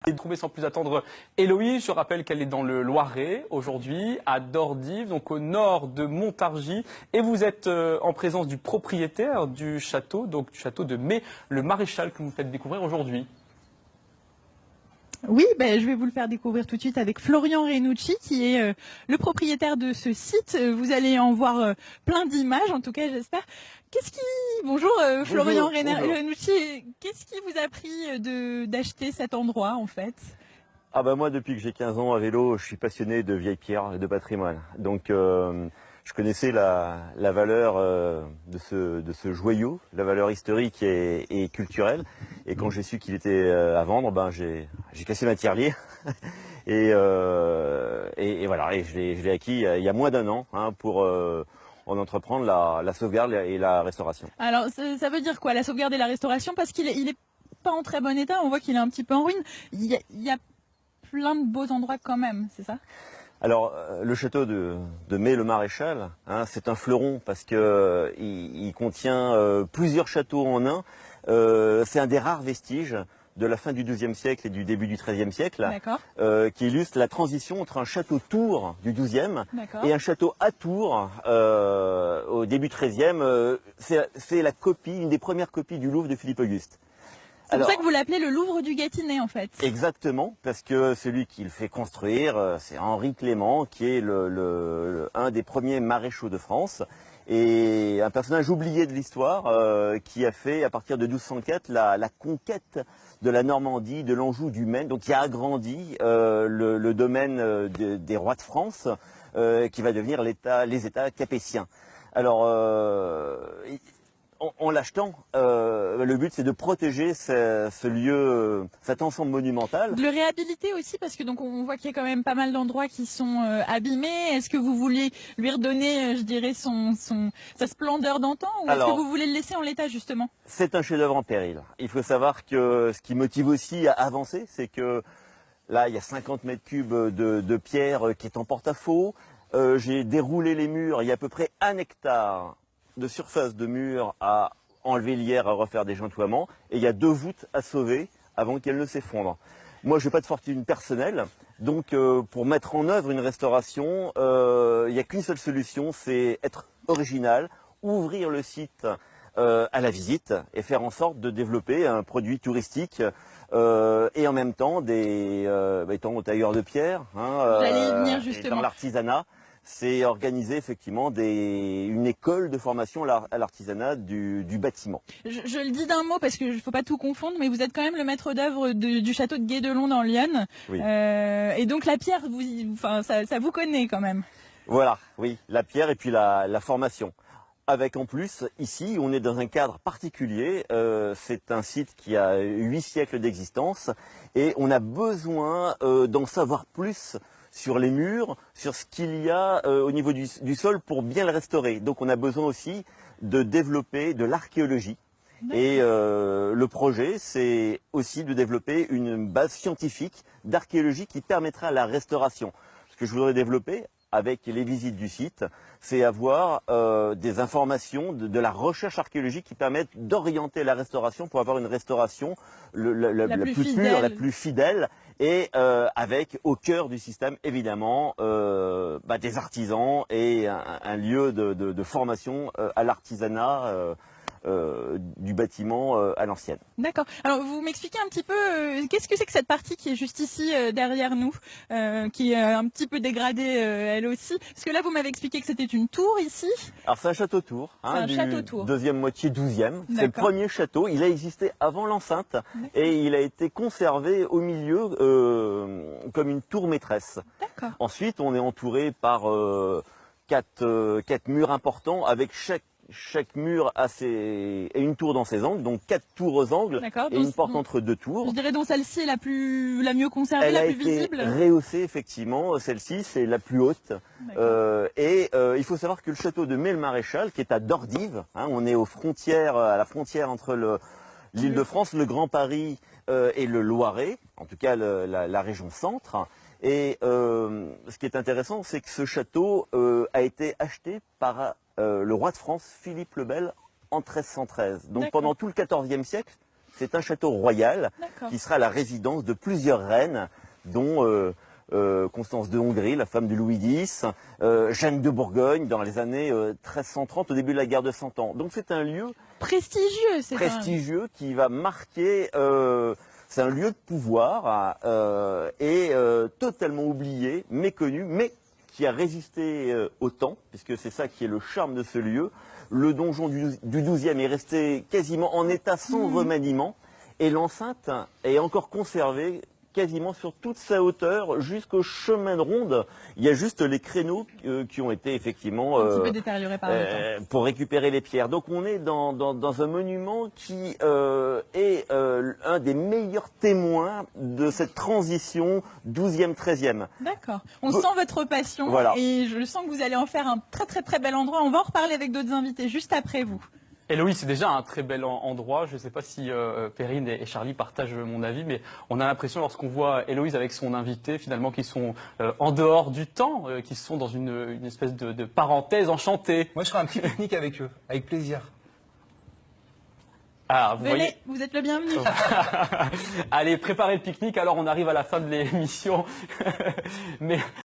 Et trouver sans plus attendre Héloïse, je rappelle qu'elle est dans le Loiret aujourd'hui, à Dordives, donc au nord de Montargis. Et vous êtes en présence du propriétaire du château, donc du château de Mai-le-Maréchal que vous faites découvrir aujourd'hui. Oui, je vais vous le faire découvrir tout de suite avec Florian Renucci, qui est le propriétaire de ce site. Vous allez en voir plein d'images, en tout cas, j'espère. Bonjour, Florian Renucci, qu'est-ce qui vous a pris d'acheter cet endroit, en fait? Ah bah moi, depuis que j'ai 15 ans à vélo, je suis passionné de vieilles pierres et de patrimoine. Donc je connaissais la valeur de ce joyau, la valeur historique et culturelle. Et quand j'ai su qu'il était à vendre, j'ai cassé ma tirelire. et voilà, et je l'ai acquis il y a moins d'un an pour en entreprendre la sauvegarde et la restauration. Alors ça veut dire quoi, la sauvegarde et la restauration? Parce qu'il est pas en très bon état, on voit qu'il est un petit peu en ruine. Il y a plein de beaux endroits quand même, c'est ça? Alors, le château de Mai-le-Maréchal, c'est un fleuron parce que il contient plusieurs châteaux en un. C'est un des rares vestiges de la fin du XIIe siècle et du début du XIIIe siècle, qui illustre la transition entre un château tour du XIIe et un château à tour au début XIIIe. C'est la copie, une des premières copies du Louvre de Philippe Auguste. C'est pour ça que vous l'appelez le Louvre du Gâtinais, en fait. Exactement, parce que celui qui le fait construire, c'est Henri Clément, qui est un des premiers maréchaux de France, et un personnage oublié de l'histoire, qui a fait, à partir de 1204, la conquête de la Normandie, de l'Anjou, du Maine, donc qui a agrandi le domaine des rois de France, qui va devenir les États capétiens. Alors, en l'achetant, le but c'est de protéger ce lieu, cet ensemble monumental. De le réhabiliter aussi, parce que donc on voit qu'il y a quand même pas mal d'endroits qui sont abîmés. Est-ce que vous voulez lui redonner, je dirais, sa splendeur d'antan, ou est-ce que vous voulez le laisser en l'état justement? C'est un chef-d'œuvre en péril. Il faut savoir que ce qui motive aussi à avancer, c'est que là il y a 50 mètres cubes de pierre qui est en porte-à-faux. J'ai déroulé les murs, il y a à peu près 1 hectare de surface de mur à enlever l'hier, à refaire des jointoiements, et il y a 2 voûtes à sauver avant qu'elles ne s'effondrent. Moi, je n'ai pas de fortune personnelle, donc pour mettre en œuvre une restauration, il n'y a qu'une seule solution, c'est être original, ouvrir le site à la visite et faire en sorte de développer un produit touristique et en même temps, étant tailleur de pierre, J'allais y venir justement. Dans l'artisanat, c'est organiser effectivement une école de formation à l'artisanat du bâtiment. Je le dis d'un mot parce qu'il ne faut pas tout confondre, mais vous êtes quand même le maître d'œuvre du château de Guédelon dans l'Yonne. Oui. Et donc la pierre, ça vous connaît quand même. Voilà, oui, la pierre et puis la formation. Avec en plus, ici, on est dans un cadre particulier. C'est un site qui a 8 siècles d'existence et on a besoin d'en savoir plus sur les murs, sur ce qu'il y a au niveau du sol pour bien le restaurer. Donc on a besoin aussi de développer de l'archéologie. Et le projet, c'est aussi de développer une base scientifique d'archéologie qui permettra la restauration. Ce que je voudrais développer avec les visites du site, c'est avoir des informations de la recherche archéologique qui permettent d'orienter la restauration pour avoir une restauration la plus pure, la plus fidèle, et avec au cœur du système évidemment des artisans et un lieu de formation à l'artisanat du bâtiment à l'ancienne. D'accord. Alors vous m'expliquez un petit peu qu'est-ce que c'est que cette partie qui est juste ici derrière nous, qui est un petit peu dégradée elle aussi, parce que là vous m'avez expliqué que c'était une tour ici. Alors c'est un château-tour, deuxième moitié 12e. C'est le premier château, il a existé avant l'enceinte et il a été conservé au milieu comme une tour maîtresse. Ensuite on est entouré par 4 murs importants avec chaque mur et une tour dans ses angles, donc 4 tours aux angles et une porte entre 2 tours. Je dirais donc celle-ci est la mieux conservée, la plus visible. Elle a été rehaussée effectivement, celle-ci c'est la plus haute. Il faut savoir que le château de Mai-le-Maréchal, qui est à Dordives, on est à la frontière entre l'Île-de-France, le Grand Paris et le Loiret, en tout cas la région centre. Et ce qui est intéressant, c'est que ce château a été acheté par le roi de France, Philippe le Bel, en 1313. Donc pendant tout le XIVe siècle, C'est un château royal qui sera la résidence de plusieurs reines, dont Constance de Hongrie, la femme de Louis X, Jeanne de Bourgogne dans les années 1330, au début de la guerre de 100 ans. Donc c'est un lieu prestigieux qui va marquer... c'est un lieu de pouvoir et totalement oublié, méconnu, mais qui a résisté au temps, puisque c'est ça qui est le charme de ce lieu. Le donjon du XIIe est resté quasiment en état sans remaniement, et l'enceinte est encore conservée quasiment sur toute sa hauteur jusqu'au chemin de ronde. Il y a juste les créneaux qui ont été effectivement un petit peu détériorés par le temps. Pour récupérer les pierres. Donc on est dans un monument qui est un des meilleurs témoins de cette transition 12e, 13e. D'accord. On sent votre passion et je sens que vous allez en faire un très bel endroit. On va en reparler avec d'autres invités juste après vous. Héloïse, c'est déjà un très bel endroit. Je ne sais pas si Perrine et Charlie partagent mon avis, mais on a l'impression, lorsqu'on voit Héloïse avec son invité, finalement, qu'ils sont en dehors du temps, qu'ils sont dans une espèce de parenthèse enchantée. Moi, je ferai un petit pique-nique avec eux, avec plaisir. Ah, vous voyez... vous êtes le bienvenu. Allez, préparez le pique-nique, alors on arrive à la fin de l'émission. Mais